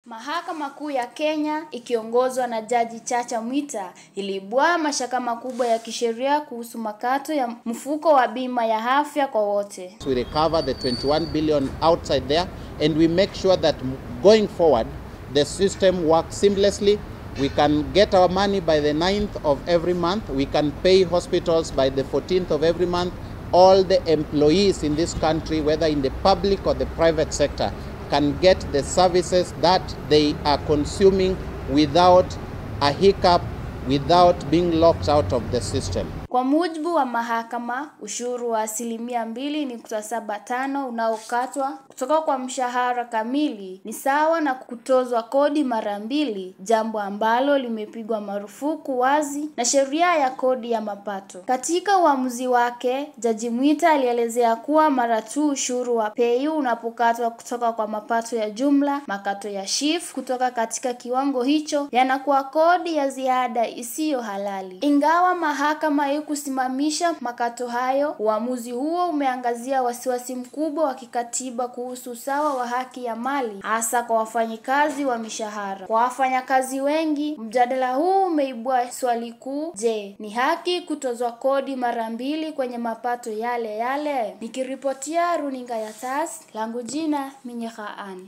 Mahakama Kuu ya Kenya ikiongozwa na Jaji Chacha Mwita iliibua mashaka makubwa ya kisheria kuhusu makato ya mfuko wa bima ya afya kwa wote. We recover the 21 billion outside there and we make sure that going forward the system works seamlessly. We can get our money by the 9th of every month. We can pay hospitals by the 14th of every month. All the employees in this country, whether in the public or the private sector, can get the services that they are consuming without a hiccup, without being locked out of the system. Kwa mujibu wa mahakama, ushuru wa 2.75% unaokatwa kutoka kwa mshahara kamili ni sawa na kutozwa kodi mara mbili, jambo ambalo limepigwa marufuku wazi na sheria ya kodi ya mapato. Katika uamuzi wake, Jaji Mwita alielezea kuwa mara tu ushuru wa PAYU unapokatwa kutoka kwa mapato ya jumla, makato ya SHIF kutoka katika kiwango hicho yanakuwa kodi ya ziada isiyo halali. Ingawa mahakama kusimamisha makato hayo, uamuzi huo umeangazia wasiwasi mkubwa wa kikatiba kuhusu usawa wa haki ya mali, hasa kwa wafanyikazi wa mishahara. Kwa wafanyakazi wengi, mjadala huu umeibua swali kuu: je, ni haki kutozwa kodi mara mbili kwenye mapato yale yale? Nikiripotia runinga ya TAS, langu jina Minye Khaan.